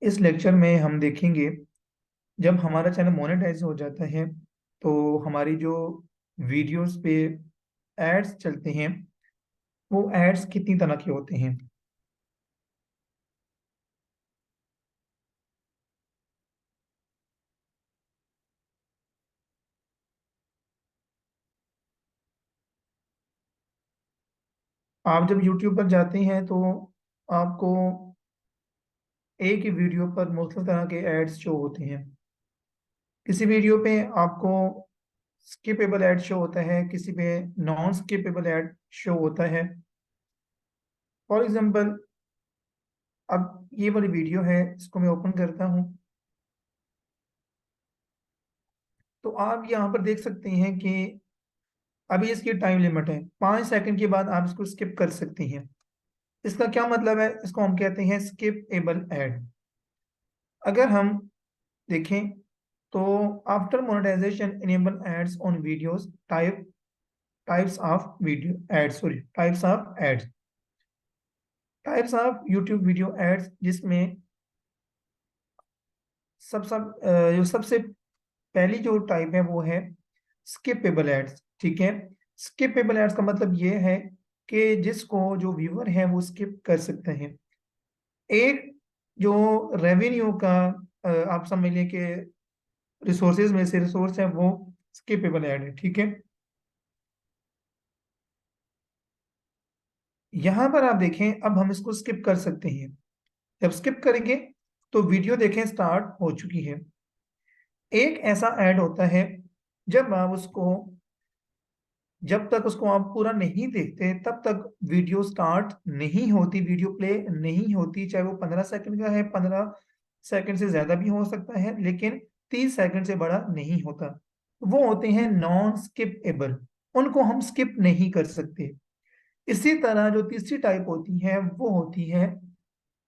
इस लेक्चर में हम देखेंगे जब हमारा चैनल मोनेटाइज हो जाता है तो हमारी जो वीडियोस पे एड्स चलते हैं वो एड्स कितनी तरह के होते हैं। आप जब यूट्यूब पर जाते हैं तो आपको एक ही वीडियो पर मुख्तलिफ तरह के एड्स शो होते हैं। किसी वीडियो पे आपको स्किपेबल ऐड शो होता है, किसी पे नॉन स्किपेबल ऐड शो होता है। फॉर एग्जांपल, अब ये वाली वीडियो है, इसको मैं ओपन करता हूँ तो आप यहाँ पर देख सकते हैं कि अभी इसकी टाइम लिमिट है 5 सेकंड के बाद आप इसको स्किप कर सकते हैं। इसका क्या मतलब है? इसको हम कहते हैं स्किपेबल ऐड। अगर हम देखें तो after monetization enable ads on videos types of video ads, sorry, types of YouTube video ads, जिसमें जो सबसे पहली जो टाइप है वो है स्किपेबल एड्स। ठीक है, स्किपेबल एड्स का मतलब ये है कि जिसको जो व्यूअर है वो स्किप कर सकते हैं। एक जो रेवेन्यू का आप समझ लें कि रिसोर्सेज में से रिसोर्स है वो स्किपेबल ऐड है। ठीक है, यहां पर आप देखें, अब हम इसको स्किप कर सकते हैं। जब स्किप करेंगे तो वीडियो देखें स्टार्ट हो चुकी है। एक ऐसा ऐड होता है जब आप उसको जब तक उसको आप पूरा नहीं देखते तब तक वीडियो स्टार्ट नहीं होती, वीडियो प्ले नहीं होती। चाहे वो 15 सेकंड का है, 15 सेकंड से ज्यादा भी हो सकता है, लेकिन 30 सेकंड से बड़ा नहीं होता। वो होते हैं नॉन स्किपेबल, उनको हम स्किप नहीं कर सकते। इसी तरह जो तीसरी टाइप होती है वो होती है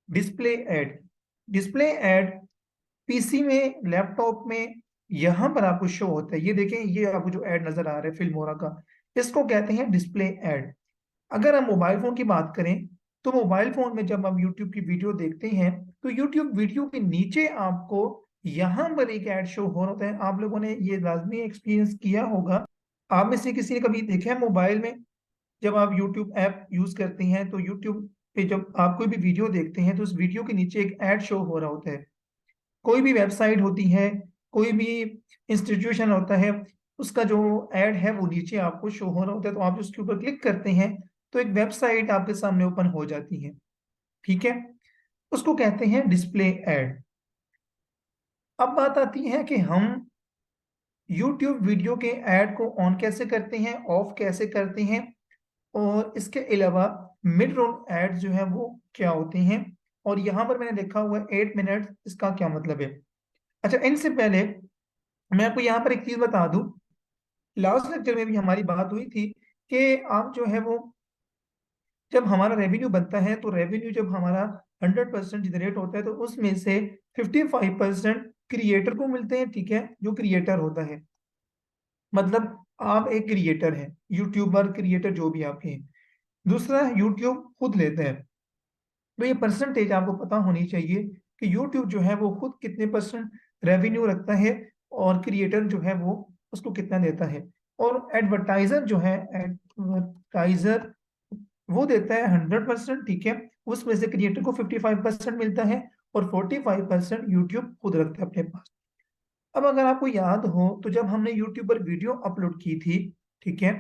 display ad. Display ad PC में, लैपटॉप में, यहां पर आपको शो होता है। ये देखें, ये आपको जो एड नजर आ रहा है फिल्मोरा का, इसको कहते हैं डिस्प्ले एड। अगर हम मोबाइल फोन की बात करें तो मोबाइल फोन में जब हम यूट्यूब की वीडियो देखते हैं तो यूट्यूब वीडियो के नीचे आपको यहां पर एक ऐड शो हो रहा है। आप लोगों ने ये लाजमी एक्सपीरियंस किया होगा। आप में से किसी ने कभी देखा है मोबाइल में जब आप यूट्यूब ऐप यूज करते हैं तो यूट्यूब पे जब आप कोई भी वीडियो देखते हैं तो उस वीडियो के नीचे एक ऐड शो हो रहा होता है। कोई भी वेबसाइट होती है, कोई भी इंस्टीट्यूशन होता है, उसका जो ऐड है वो नीचे आपको शो हो रहा होता है। तो आप उसके ऊपर क्लिक करते हैं तो एक वेबसाइट आपके सामने ओपन हो जाती है। ठीक है, उसको कहते हैं डिस्प्ले ऐड। अब बात आती है कि हम YouTube वीडियो के ऐड को ऑन कैसे करते हैं, ऑफ कैसे करते हैं, और इसके अलावा मिड रोल एड जो है वो क्या होते हैं। और यहाँ पर मैंने लिखा हुआ है 8 मिनट, इसका क्या मतलब है? अच्छा, इनसे पहले मैं आपको यहाँ पर एक चीज बता दूं। लास्ट लेक्चर में भी हमारी बात हुई थी कि आप जो है वो, जब हमारा रेवेन्यू बनता है तो रेवेन्यू जब हमारा 100% जनरेट होता है तो उसमें से 55% क्रिएटर को मिलते हैं। ठीक है, जो क्रिएटर होता है, मतलब आप एक क्रिएटर हैं, यूट्यूबर क्रिएटर जो भी आपके हैं। दूसरा, यूट्यूब खुद लेते हैं। तो ये परसेंटेज आपको पता होनी चाहिए कि यूट्यूब जो है वो खुद कितने परसेंट रेवेन्यू रखता है और क्रिएटर जो है वो उसको कितना देता है। और एडवर्टाइजर जो है, एडवर्टाइजर वो देता है 100%। ठीक है, उसमें से क्रिएटर को 55% मिलता है और 45% यूट्यूब खुद रखता है अपने पास। अब अगर आपको याद हो तो जब हमने यूट्यूब पर वीडियो अपलोड की थी, ठीक है,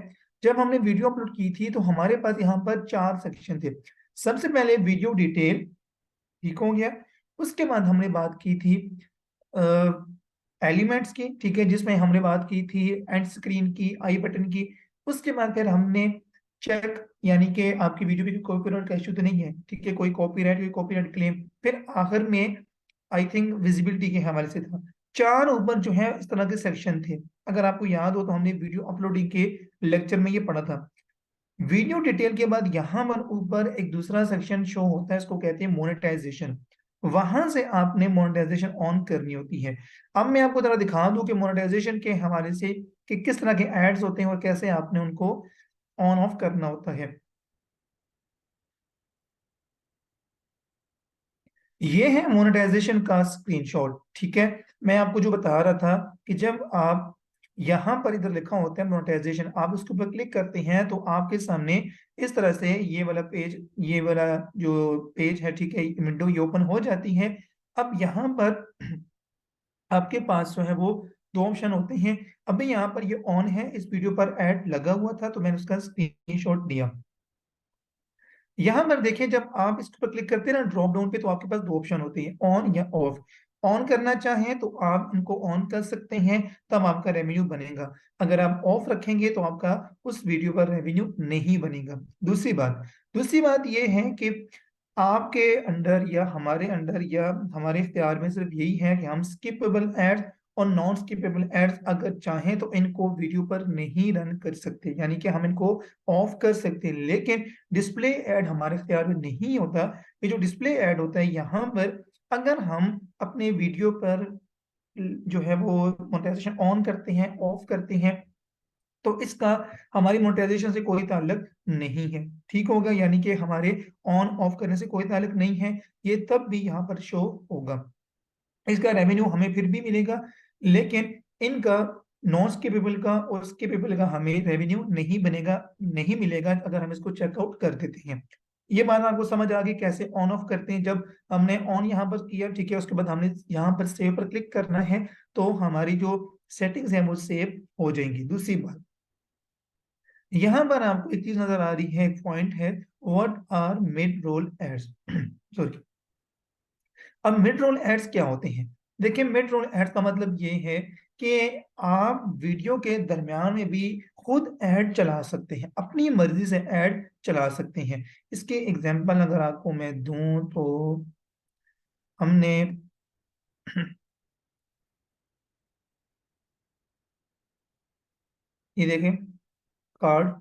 जब हमने वीडियो अपलोड की थी तो हमारे पास यहाँ पर 4 सेक्शन थे। सबसे पहले वीडियो डिटेल, ठीक हो गया। उसके बाद हमने बात की थी एलिमेंट्स की, ठीक है, जिसमें हमने बात की थी एंड स्क्रीन की, आई बटन की। उसके बाद फिर हमने चेक, यानी कि आपकी वीडियो पे कॉपीराइट का इशू तो नहीं है, ठीक है, कोई कॉपीराइट क्लेम। फिर आखिर में आई थिंक विजिबिलिटी के हवाले से था। चार ऊपर जो है इस तरह के सेक्शन थे। अगर आपको याद हो तो हमने वीडियो अपलोडिंग के लेक्चर में ये पढ़ा था। वीडियो डिटेल के बाद यहाँ पर ऊपर एक दूसरा सेक्शन शो होता है, इसको कहते हैं मोनेटाइजेशन। वहां से आपने मोनेटाइजेशन ऑन करनी होती है। अब मैं आपको जरा दिखा दूं कि मोनेटाइजेशन के हवाले से कि किस तरह के एड्स होते हैं और कैसे आपने उनको ऑन ऑफ करना होता है। ये है मोनेटाइजेशन का स्क्रीनशॉट। ठीक है, मैं आपको जो बता रहा था कि जब आप यहाँ पर इधर लिखा होता है मोनेटाइजेशन, आप उसके ऊपर क्लिक करते हैं तो आपके सामने इस तरह से ये वाला पेज, ये वाला जो पेज है, ठीक है, विंडो ये ओपन हो जाती है। अब यहाँ पर आपके पास जो है वो दो ऑप्शन होते हैं। अभी यहाँ पर ये ऑन है, इस वीडियो पर ऐड लगा हुआ था तो मैंने उसका स्क्रीनशॉट दिया। यहां पर देखिए, जब आप इस पर क्लिक करते हैं ना ड्रॉप डाउन पे, तो आपके पास दो ऑप्शन होते हैं, ऑन या ऑफ। ऑन करना चाहें तो आप इनको ऑन कर सकते हैं, तब आपका रेवेन्यू बनेगा। अगर आप ऑफ रखेंगे तो आपका उस वीडियो पर रेवेन्यू नहीं बनेगा। दूसरी बात यह है कि आपके अंडर या हमारे अंडर या हमारे इख्तियार में सिर्फ यही है कि हम स्किपेबल एड्स और नॉन स्किपेबल एड्स अगर चाहें तो इनको वीडियो पर नहीं रन कर सकते, यानी कि हम इनको ऑफ कर सकते हैं। लेकिन डिस्प्ले ऐड हमारे इख्तियार में नहीं होता। ये जो डिस्प्ले ऐड होता है यहाँ पर, अगर हम अपने वीडियो पर जो है वो मोनेटाइजेशन ऑन करते हैं, ऑफ करते हैं, तो इसका हमारी मोनेटाइजेशन से कोई ताल्लुक नहीं है। ठीक होगा, यानी कि हमारे ऑन ऑफ करने से कोई ताल्लुक नहीं है, ये तब भी यहाँ पर शो होगा। इसका रेवेन्यू हमें फिर भी मिलेगा, लेकिन इनका नॉन स्किपेबल का और स्किपेबल का हमें रेवेन्यू नहीं बनेगा, नहीं मिलेगा अगर हम इसको चेकआउट कर देते हैं। ये बात आपको समझ आ गई कैसे ऑन ऑफ करते हैं। जब हमने ऑन यहाँ पर किया, ठीक है, उसके बाद हमने यहाँ पर सेव पर क्लिक करना है, तो हमारी जो सेटिंग्स है वो सेव हो जाएंगी। दूसरी बात, यहाँ पर आपको एक चीज नजर आ रही है, एक पॉइंट है, what are mid roll ads. Sorry, अब मिड रोल एड्स क्या होते हैं? देखिए, मिड रोल एड्स का मतलब ये है कि आप वीडियो के दरमियान में भी खुद ऐड चला सकते हैं, अपनी मर्जी से ऐड चला सकते हैं। इसके एग्जांपल अगर आपको मैं दूं तो हमने ये देखें, कार्ड।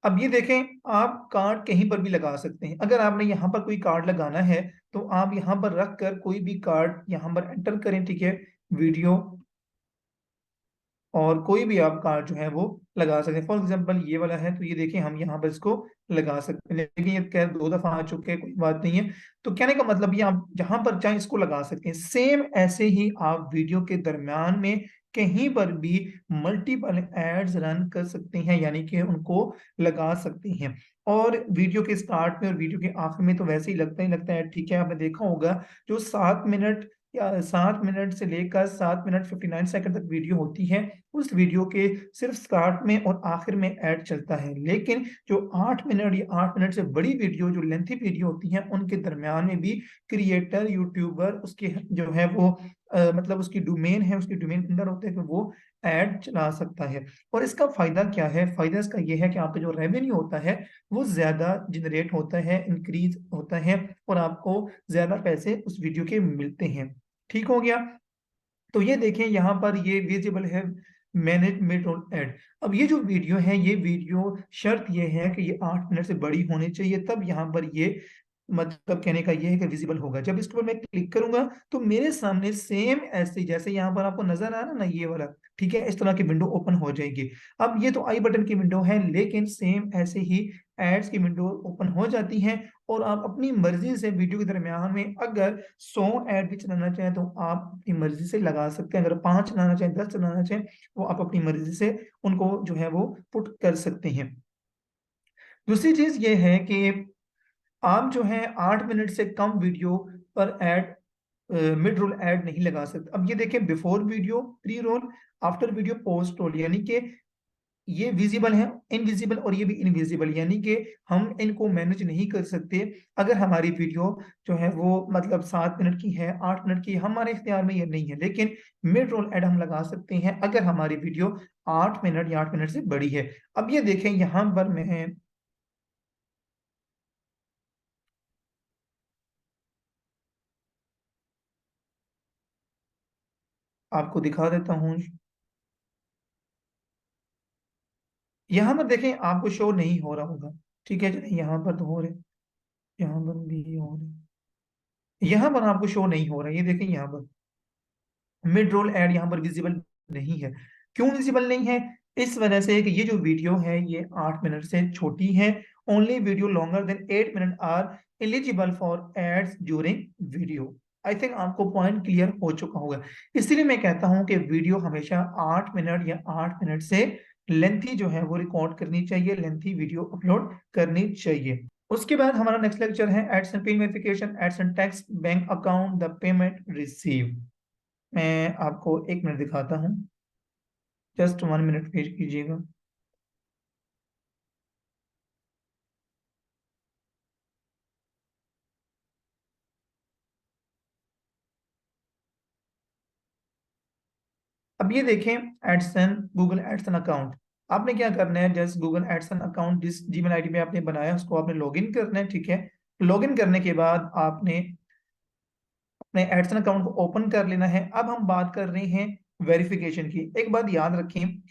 अब ये देखें, आप कार्ड कहीं पर भी लगा सकते हैं। अगर आपने यहाँ पर कोई कार्ड लगाना है तो आप यहाँ पर रख कर कोई भी कार्ड यहाँ पर एंटर करें, ठीक है, वीडियो, और कोई भी आप कार्ड जो है वो लगा सकते हैं। फॉर एग्जांपल ये वाला है, तो ये देखिए हम यहाँ पर इसको लगा सकते हैं, लेकिन ये खैर दो दफा आ चुके हैं, कोई बात नहीं है। तो कहने का मतलब ये आप जहां पर चाहें इसको लगा सकते हैं। सेम ऐसे ही आप वीडियो के दरमियान में कहीं पर भी मल्टीपल एड्स रन कर सकते हैं, यानी कि उनको लगा सकते हैं। और वीडियो के स्टार्ट में और वीडियो के आखिर में तो वैसे ही लगता है, ठीक है, आपने देखा होगा जो 7 मिनट या 7 मिनट से लेकर 7 मिनट 59 सेकंड तक वीडियो होती है, उस वीडियो के सिर्फ स्टार्ट में और आखिर में ऐड चलता है। लेकिन जो 8 मिनट या 8 मिनट से बड़ी वीडियो, जो लेंथी वीडियो होती है, उनके दरमियान में भी क्रिएटर, यूट्यूबर उसके जो है वो मतलब उसकी डोमेन है, उसकी डोमेन के अंदर होते हैं कि वो ऐड चला सकता है। और इसका फायदा क्या है? फायदा इसका ये है कि आपका जो रेवेन्यू होता है वो ज्यादा जनरेट होता है, इंक्रीज होता है, और आपको ज्यादा पैसे उस वीडियो के मिलते हैं। ठीक हो गया। तो ये देखें यहाँ पर ये विजिबल है मैनेज मिड रोल एड। अब ये जो वीडियो है, ये वीडियो शर्त ये है कि ये 8 मिनट से बड़ी होनी चाहिए, तब यहाँ पर ये मतलब कहने का ये है कि विजिबल होगा। जब इसके ऊपर मैं क्लिक करूंगा तो मेरे सामने सेम ऐसे जैसे यहाँ पर आपको नजर आ रहा है ना ये वाला, ठीक है, इस तरह की विंडो ओपन हो जाएगी। अब ये तो आई बटन की विंडो है, लेकिन सेम ऐसे ही एड्स की विंडो ओपन हो जाती है, और आप अपनी मर्जी से वीडियो के दरमियान में अगर 100 ऐड भी चलाना चाहें तो आप अपनी मर्जी से लगा सकते हैं। अगर 5 चलाना चाहें, 10 चलाना चाहें, वो आप अपनी मर्जी से उनको जो है वो पुट कर सकते हैं। दूसरी चीज ये है कि आप जो है 8 मिनट से कम वीडियो पर ऐड, मिड रोल ऐड नहीं लगा सकते। अब ये देखें, before video, pre roll, after video, post roll, यानी कि ये विजिबल है, इनविजिबल, और ये भी इनविजिबल, यानी कि हम इनको मैनेज नहीं कर सकते। अगर हमारी वीडियो जो है वो मतलब 7 मिनट की है, 8 मिनट की, हमारे इख्तियार में ये नहीं है, लेकिन मिड रोल ऐड हम लगा सकते हैं अगर हमारी वीडियो 8 मिनट या 8 मिनट से बड़ी है। अब ये देखें, यहाँ पर मैं आपको दिखा देता हूँ। यहाँ पर देखें, आपको शो नहीं हो रहा होगा, ठीक है, चलिए यहाँ पर तो हो रहे, यहाँ पर भी हो रहे, यहाँ पर आपको शो नहीं हो रहा है। ये देखें, यहाँ पर मिड रोल एड यहाँ पर विजिबल नहीं है। क्यों विजिबल नहीं है? इस वजह से कि ये जो वीडियो है ये 8 मिनट से छोटी है। Only video longer than 8 minute are eligible for ads during video. I think आपको पॉइंट क्लियर हो चुका होगा। इसलिए मैं कहता हूं कि वीडियो हमेशा 8 मिनट या 8 मिनट से लेंथी जो है वो रिकॉर्ड करनी चाहिए, लेंथी वीडियो अपलोड करनी चाहिए। उसके बाद हमारा नेक्स्ट लेक्चर है ads and pin verification, ads and tax, bank account, the payment receive. मैं आपको 1 मिनट दिखाता हूँ, जस्ट 1 मिनट वेट कीजिएगा। अब ये देखें, एडसन गूगल एडसन अकाउंट। आपने क्या करना है, जस्ट गूगल एडसन अकाउंट जिस जीमेल आईडी पे आपने बनाया उसको आपने लॉगिन करना है, ठीक है। लॉगिन करने के बाद आपने अपने एडसन अकाउंट को ओपन कर लेना है। अब हम बात कर रहे हैं वेरिफिकेशन की। एक बात याद रखें,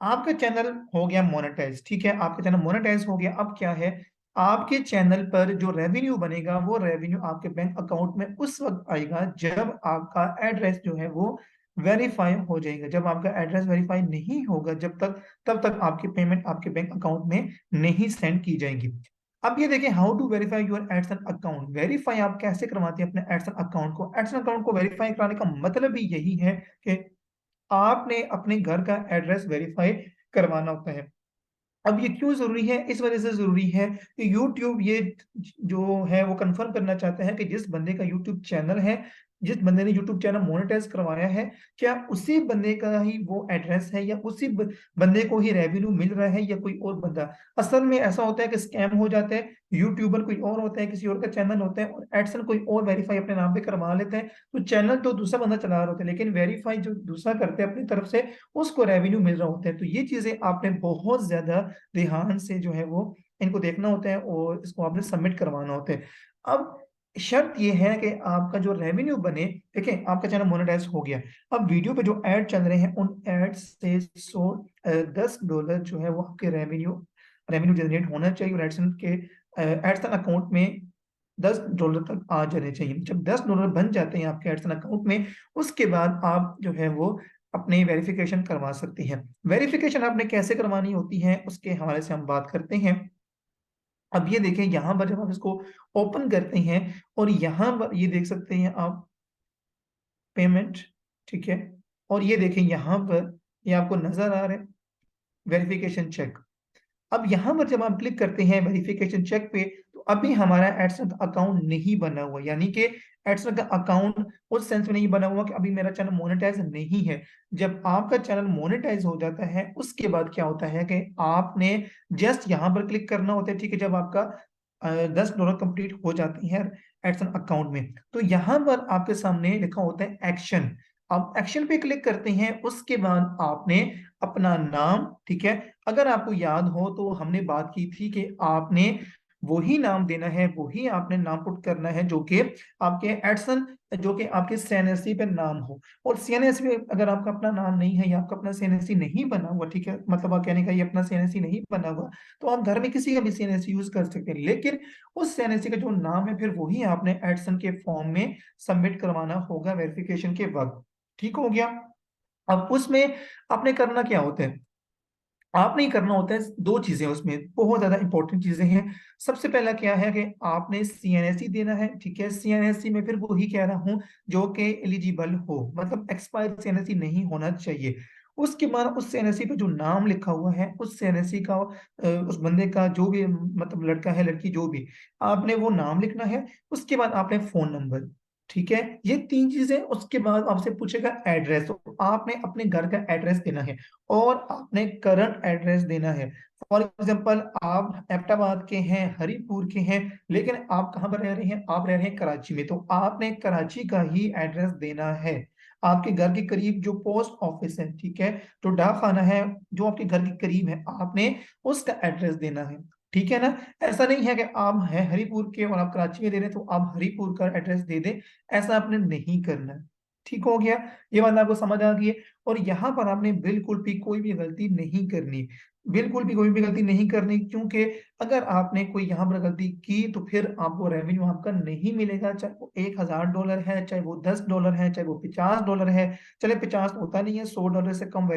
आपका चैनल हो गया मोनेटाइज, ठीक है, आपका चैनल मोनेटाइज हो गया। अब क्या है, आपके चैनल पर जो रेवेन्यू बनेगा वो रेवेन्यू आपके बैंक अकाउंट में उस वक्त आएगा जब आपका एड्रेस जो है वो वेरीफाई हो जाएगा। जब आपका एड्रेस वेरीफाई नहीं होगा जब तक, तब तक आपकी पेमेंट आपके बैंक अकाउंट में नहीं सेंड की जाएगी। अब ये देखें, how to verify your AdSense account. Verify आप कैसे करवाते हैं अपने एडसन अकाउंट को। एडसन अकाउंट को वेरीफाई कराने का मतलब भी यही है कि आपने अपने घर का एड्रेस वेरीफाई करवाना होता है। अब ये क्यों जरूरी है, इस वजह से जरूरी है कि YouTube ये जो है वो कंफर्म करना चाहता है कि जिस बंदे का YouTube चैनल है, जिस बंदे ने YouTube चैनल मोनेटाइज करवाया है, क्या उसी बंदे का ही वो एड्रेस है या उसी बंदे को ही रेवेन्यू मिल रहा है या कोई और बंदा। असल में ऐसा होता है कि स्कैम हो जाते हैं, यूट्यूबर कोई और होता है, किसी और का चैनल होता है और एडसन कोई और वेरीफाई अपने नाम पे करवा लेते हैं। तो चैनल तो दूसरा बंदा चला रहा होता है लेकिन वेरीफाई जो दूसरा करते हैं अपनी तरफ से उसको रेवेन्यू मिल रहा होता है। तो ये चीजें आपने बहुत ज्यादा ध्यान से जो है वो इनको देखना होता है और इसको आपने सबमिट करवाना होता है। अब शर्त ये है कि आपका जो रेवेन्यू बने, देखिए आपका चैनल मोनेटाइज हो गया। अब वीडियो पे जो ऐड चल रहे हैं उन एड से 10 डॉलर जो है वो आपके रेवेन्यू रेवेन्यू जनरेट होना चाहिए और एडसन के एडसन अकाउंट में 10 डॉलर तक आ जाने चाहिए। जब 10 डॉलर बन जाते हैं आपके एडसन अकाउंट में, उसके बाद आप जो है वो अपनी वेरिफिकेशन करवा सकते हैं। वेरिफिकेशन आपने कैसे करवानी होती है उसके हवाले से हम बात करते हैं। अब ये देखें, यहाँ पर जब आप इसको ओपन करते हैं और यहाँ पर ये देख सकते हैं आप पेमेंट, ठीक है, और ये देखें यहाँ पर ये आपको नजर आ रहा है वेरिफिकेशन चेक। अब यहाँ पर जब आप क्लिक करते हैं वेरिफिकेशन चेक पे, तो अभी हमारा एडसन का अकाउंट नहीं बना हुआ, यानी कि एडसन का अकाउंट उस सेंस में नहीं बना हुआ कि अभी मेरा चैनल मोनेटाइज नहीं है। जब आपका चैनल मोनेटाइज हो जाता है उसके बाद क्या होता है कि आपने जस्ट यहाँ पर क्लिक करना होता है, ठीक है। जब आपका 10 डॉलर कंप्लीट हो जाती है एडसन अकाउंट में, तो यहाँ पर आपके सामने लिखा होता है एक्शन। आप एक्शन पे क्लिक करते हैं, उसके बाद आपने अपना नाम, ठीक है, अगर आपको याद हो तो हमने बात की थी कि आपने वही नाम देना है, वही आपने नाम पुट करना है जो कि आपके एडसन, जो कि आपके सीएनएससी पे नाम हो। और सीएनएससी पे अगर आपका अपना नाम नहीं है या आपका अपना सीएनएससी नहीं बना हुआ, ठीक है, मतलब आप कहने का ये अपना सीएनएससी नहीं बना हुआ, तो आप घर में किसी का भी सीएनएससी यूज कर सकते हैं, लेकिन उस सीएनएससी का जो नाम है फिर वही आपने एडसन के फॉर्म में सबमिट करवाना होगा वेरिफिकेशन के वक्त। ठीक हो गया। अब उसमें आपने करना क्या होता है, आपने ही करना होता है दो चीजें, उसमें बहुत ज्यादा इंपॉर्टेंट चीजें हैं। सबसे पहला क्या है कि आपने सीएनएससी देना है, ठीक है। सीएनएससी में फिर वही कह रहा हूं जो कि एलिजिबल हो, मतलब एक्सपायर सीएनएससी नहीं होना चाहिए। उसके बाद उस सीएनएससी पे जो नाम लिखा हुआ है उस सीएनएससी का उस बंदे का जो भी, मतलब लड़का है लड़की जो भी, आपने वो नाम लिखना है। उसके बाद आपने फोन नंबर, ठीक है, ये तीन चीजें। उसके बाद आपसे पूछेगा एड्रेस, तो आपने अपने घर का एड्रेस देना है और आपने करंट एड्रेस देना है। फॉर एग्जांपल आप एबटाबाद के हैं, हरिपुर के हैं, लेकिन आप कहाँ पर रह रहे हैं, आप रह रहे हैं कराची में, तो आपने कराची का ही एड्रेस देना है। आपके घर के करीब जो पोस्ट ऑफिस है, ठीक है, जो डाक खाना है जो आपके घर के करीब है, आपने उसका एड्रेस देना है, ठीक है ना। ऐसा नहीं है कि आप हैं हरिपुर के और आप कराची में दे रहे हैं तो आप हरिपुर का एड्रेस दे दें, ऐसा आपने नहीं करना है, ठीक हो गया, ये बात आपको समझ आ गई है। और यहाँ पर आपने बिल्कुल भी कोई भी गलती नहीं करनी, बिल्कुल भी कोई भी गलती नहीं करनी, क्योंकि अगर आपने कोई यहाँ पर गलती की तो फिर आपको रेवेन्यू आपका नहीं मिलेगा, चाहे वो $1000 है, चाहे वो $10 है, चाहे वो $50 है। चले 50 होता नहीं है, $100 से कम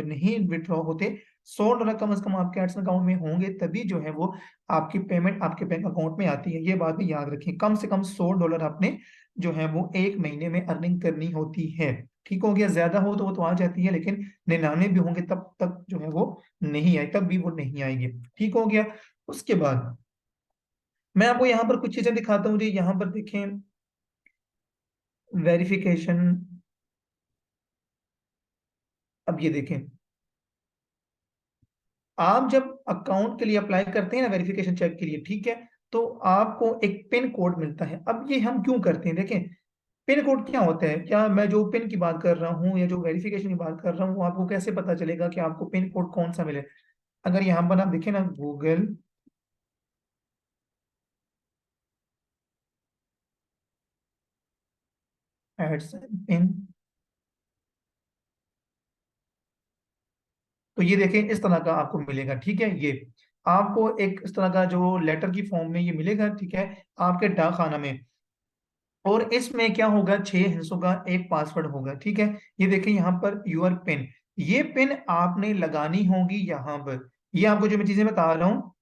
नहीं विड्रॉ होते। $100 कम से कम आपके एडसन अकाउंट में होंगे, तभी जो है वो आपकी पेमेंट आपके बैंक अकाउंट में आती है। ये बात भी याद रखें, कम से कम $100 आपने जो है वो एक महीने में अर्निंग करनी होती है। ठीक हो गया, ज्यादा हो तो वो तो आ जाती है, लेकिन 99 भी होंगे तब तक जो है वो नहीं आई, तब भी वो नहीं आएगी। ठीक हो गया। उसके बाद मैं आपको यहाँ पर कुछ चीजें दिखाता हूँ जी। यहाँ पर देखें, वेरिफिकेशन, अब ये देखें, आप जब अकाउंट के लिए अप्लाई करते हैं ना वेरिफिकेशन चेक के लिए, ठीक है, तो आपको एक पिन कोड मिलता है। अब ये हम क्यों करते हैं, देखें, पिन कोड क्या होता है? क्या मैं जो पिन की बात कर रहा हूँ या जो वेरिफिकेशन की बात कर रहा हूँ, वो आपको कैसे पता चलेगा कि आपको पिन कोड कौन सा मिले? अगर यहाँ पर आप देखें ना, गूगल एड्स पिन, तो ये देखें इस तरह का आपको मिलेगा। ठीक है, ये आपको एक इस तरह का जो लेटर की फॉर्म में ये मिलेगा, ठीक है, आपके डाक खाना में। और इसमें क्या होगा, 6 हिस्सों का एक पासवर्ड होगा। ठीक है, ये देखिए यहाँ पर यूर पिन, ये पिन आपने लगानी होगी यहाँ पर। ये आपको जो मैं चीजें बता रहा हूँ,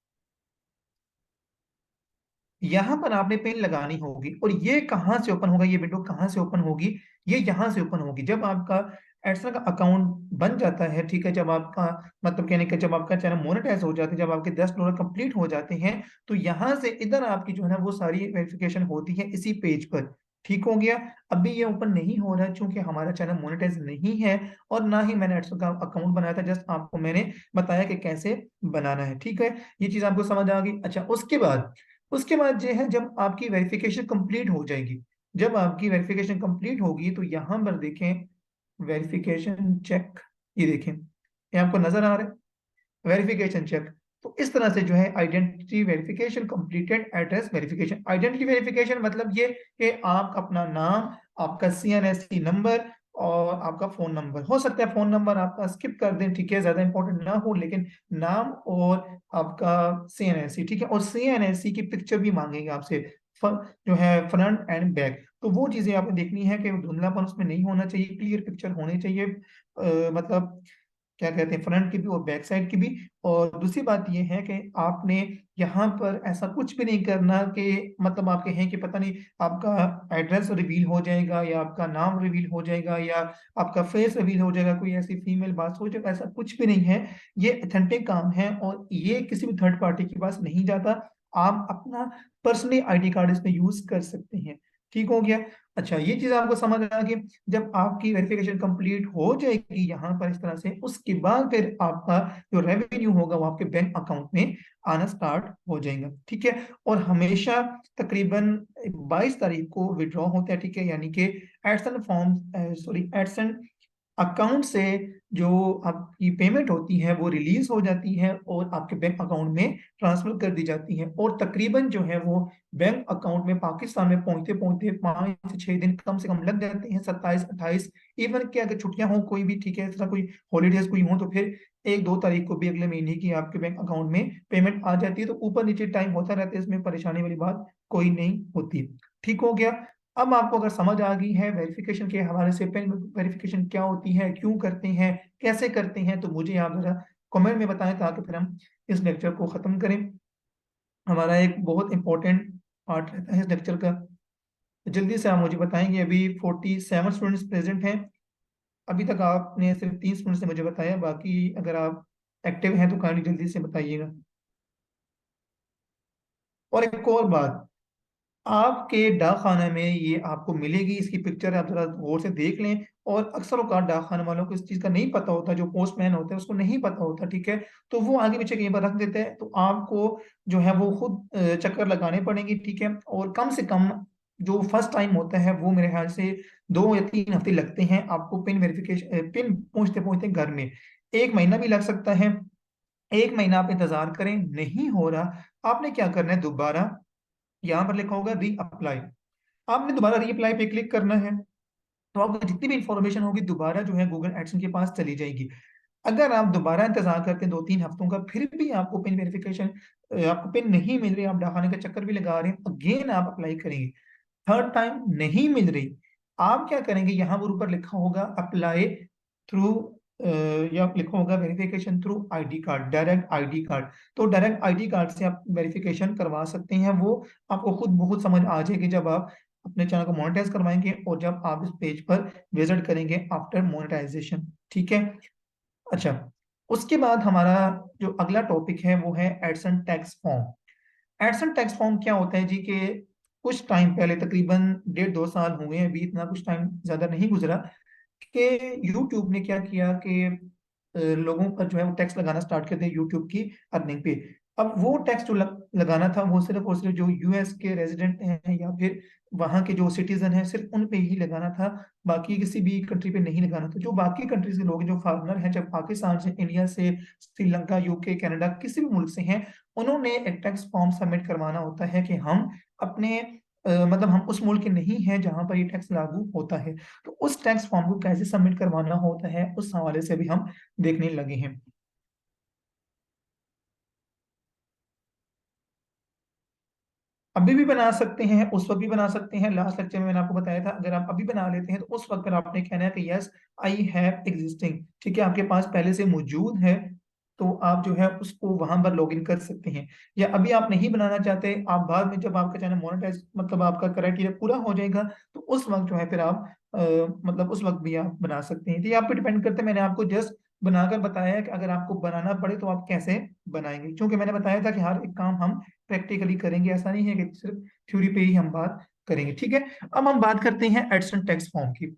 यहाँ पर आपने पिन लगानी होगी। और ये कहाँ से ओपन होगा, ये विंडो कहाँ से ओपन होगी? ये यहाँ से ओपन होगी जब आपका एडसन का अकाउंट बन जाता है। ठीक है, जब आपका मतलब कहने का जब आपका चैनल मोनेटाइज हो जाते हैं, जब आपके $10 कंप्लीट हो जाते हैं, तो यहाँ से इधर आपकी जो है ना वो सारी वेरिफिकेशन होती है इसी पेज पर। ठीक हो गया। अभी ये ओपन नहीं हो रहा है क्योंकि हमारा चैनल मोनेटाइज नहीं है, और ना ही मैंने एडसन का अकाउंट बनाया था। जस्ट आपको मैंने बताया कि कैसे बनाना है। ठीक है, ये चीज आपको समझ आ गई। अच्छा, उसके बाद जो है, जब आपकी वेरिफिकेशन कंप्लीट हो जाएगी, जब आपकी वेरिफिकेशन कंप्लीट होगी, तो यहां पर देखें वेरिफिकेशन चेक, ये देखें, ये आपको नजर आ रहा है वेरिफिकेशन चेक। तो इस तरह से जो है identity verification completed, address verification. Identity verification मतलब ये कि आप अपना नाम, आपका CNSC नंबर और आपका फोन नंबर, हो सकता है फोन नंबर आपका स्किप कर दें, ठीक है, ज्यादा इंपॉर्टेंट ना हो, लेकिन नाम और आपका CNSC, ठीक है, और CNSC की पिक्चर भी मांगेंगे आपसे, जो है फ्रंट एंड बैक। तो वो चीजें आपने देखनी है कि धुंधलापन उसमें नहीं होना चाहिए, क्लियर पिक्चर होनी चाहिए, मतलब क्या कहते हैं, फ्रंट की भी और बैक साइड की भी। और दूसरी बात यह है कि आपने यहाँ पर ऐसा कुछ भी नहीं करना कि मतलब आपके हैं कि पता नहीं आपका एड्रेस रिवील हो जाएगा या आपका नाम रिवील हो जाएगा या आपका फेस रिवील हो जाएगा, कोई ऐसी फीमेल बात हो जाएगा, ऐसा कुछ भी नहीं है। ये ऑथेंटिक काम है और ये किसी भी थर्ड पार्टी के पास नहीं जाता। आप अपना पर्सनली ID कार्ड इसमें यूज कर सकते हैं। ठीक हो गया। अच्छा, ये चीज आपको समझ आ गई। जब आपकी वेरिफिकेशन कंप्लीट हो जाएगी यहाँ पर इस तरह से, उसके बाद फिर आपका जो रेवेन्यू होगा वो आपके बैंक अकाउंट में आना स्टार्ट हो जाएगा। ठीक है, और हमेशा तकरीबन 22 तारीख को विड्रॉ होता है। ठीक है, यानी कि Edson form, sorry, Edson account से जो आपकी पेमेंट होती है वो रिलीज हो जाती है और आपके बैंक अकाउंट में ट्रांसफर कर दी जाती है। और तकरीबन जो है वो बैंक अकाउंट में पाकिस्तान में पहुंचते पहुंचते 5 से 6 दिन कम से कम लग जाते हैं, 27, 28। इवन कि अगर छुट्टियां हो कोई भी, ठीक है, इस तरह कोई हॉलीडेज कोई हो, तो फिर 1, 2 तारीख को भी अगले महीने की आपके बैंक अकाउंट में पेमेंट आ जाती है। तो ऊपर नीचे टाइम होता रहता है, इसमें परेशानी वाली बात कोई नहीं होती। ठीक हो गया। अब आपको अगर समझ आ गई है वेरिफिकेशन के हवाले से, पेन वेरिफिकेशन क्या होती है, क्यों करते हैं, कैसे करते हैं, तो मुझे आप जरा कमेंट में बताएं, ताकि फिर हम इस लेक्चर को खत्म करें। हमारा एक बहुत इंपॉर्टेंट पार्ट रहता है इस लेक्चर का। जल्दी से आप मुझे बताएंगे, अभी 47 स्टूडेंट्स प्रेजेंट हैं। अभी तक आपने सिर्फ 3 स्टूडेंट्स ने मुझे बताया, बाकी अगर आप एक्टिव हैं तो काइंडली जल्दी से बताइएगा। और एक और बात, आपके डाक खाने में ये आपको मिलेगी, इसकी पिक्चर आप जरा गौर से देख लें। और अक्सर औकात डाक खाने वालों को इस चीज का नहीं पता होता, जो पोस्टमैन होता है उसको नहीं पता होता, ठीक है, तो वो आगे पीछे कहीं पर रख देते हैं, तो आपको जो है वो खुद चक्कर लगाने पड़ेंगे। ठीक है, और कम से कम जो फर्स्ट टाइम होता है वो मेरे ख्याल से 2 या 3 हफ्ते लगते हैं आपको पिन वेरिफिकेशन, पिन पहुंचते पहुंचते घर में। 1 महीना भी लग सकता है। 1 महीना आप इंतजार करें, नहीं हो रहा, आपने क्या करना है, दोबारा यहाँ पर लिखा होगा री अप्लाई, आपने दोबारा री अप्लाई पे क्लिक करना है। तो आपको जितनी भी इंफॉर्मेशन होगी दोबारा जो है गूगल एडसन के पास चली जाएगी। अगर आप दोबारा इंतजार करते हैं 2-3 हफ्तों का, फिर भी आपको पिन वेरिफिकेशन, आपको पिन नहीं मिल रही, आप डहाने का चक्कर भी लगा रहे हैं, अगेन आप अप्लाई करेंगे, थर्ड टाइम नहीं मिल रही, आप क्या करेंगे, यहाँ पर ऊपर लिखा होगा अप्लाई थ्रू, या लिखा होगा verification through ID card, direct ID card. तो डायरेक्ट आईडी कार्ड से आप वेरिफिकेशन करवा सकते हैं। वो आपको खुद बहुत समझ आ जाएगी जब आप अपने चैनल को मोनेटाइज करवाएंगे और जब आप इस पेज पर विजिट करेंगे आफ्टर मोनेटाइजेशन। ठीक है। अच्छा, उसके बाद हमारा जो अगला टॉपिक है वो है Edson tax form. Edson tax form क्या होता है जी, कि कुछ टाइम पहले, तकरीबन 1.5-2 साल हुए हैं, अभी इतना कुछ टाइम ज्यादा नहीं गुजरा, कि यूट्यूब ने क्या किया कि लोगों पर जो है वो टैक्स लगाना स्टार्ट कर दिया यूट्यूब की अर्निंग पे। अब वो टैक्स जो लगाना था वो सिर्फ और सिर्फ जो यूएस के रेजिडेंट हैं या फिर वहाँ के जो सिटीजन हैं, सिर्फ उन पे ही लगाना था, बाकी किसी भी कंट्री पे नहीं लगाना था। जो बाकी कंट्रीज के लोग हैं, जो फॉरेनर हैं, चाहे पाकिस्तान से, इंडिया से, श्रीलंका, यूके, कनाडा, किसी भी मुल्क से हैं, उन्होंने एक टैक्स फॉर्म सबमिट करवाना होता है कि हम अपने मतलब हम उस मुल्क के नहीं हैं जहां पर ये टैक्स लागू होता है। तो उस टैक्स फॉर्म को कैसे सबमिट करवाना होता है, उस हवाले से भी हम देखने लगे हैं। अभी भी बना सकते हैं, उस वक्त भी बना सकते हैं। लास्ट लेक्चर में मैंने आपको बताया था, अगर आप अभी बना लेते हैं तो उस वक्त पर आपने कहना है कि यस आई हैव एग्जिस्टिंग, ठीक है, आपके पास पहले से मौजूद है, तो आप जो है उसको वहां पर लॉग इन कर सकते हैं। या अभी आप नहीं बनाना चाहते, आप बाद में जब आपका चैनल मोनेटाइज, मतलब आपका क्राइटेरिया पूरा हो जाएगा, तो उस वक्त जो है फिर आप मतलब उस वक्त भी आप बना सकते हैं। तो ये आप पे डिपेंड करते हैं, मैंने आपको जस्ट बनाकर बताया है कि अगर आपको बनाना पड़े तो आप कैसे बनाएंगे, क्योंकि मैंने बताया था कि हर एक काम हम प्रैक्टिकली करेंगे, ऐसा नहीं है कि सिर्फ थ्योरी पे ही हम बात करेंगे। ठीक है। अब हम बात करते हैं एडसन टैक्स फॉर्म की।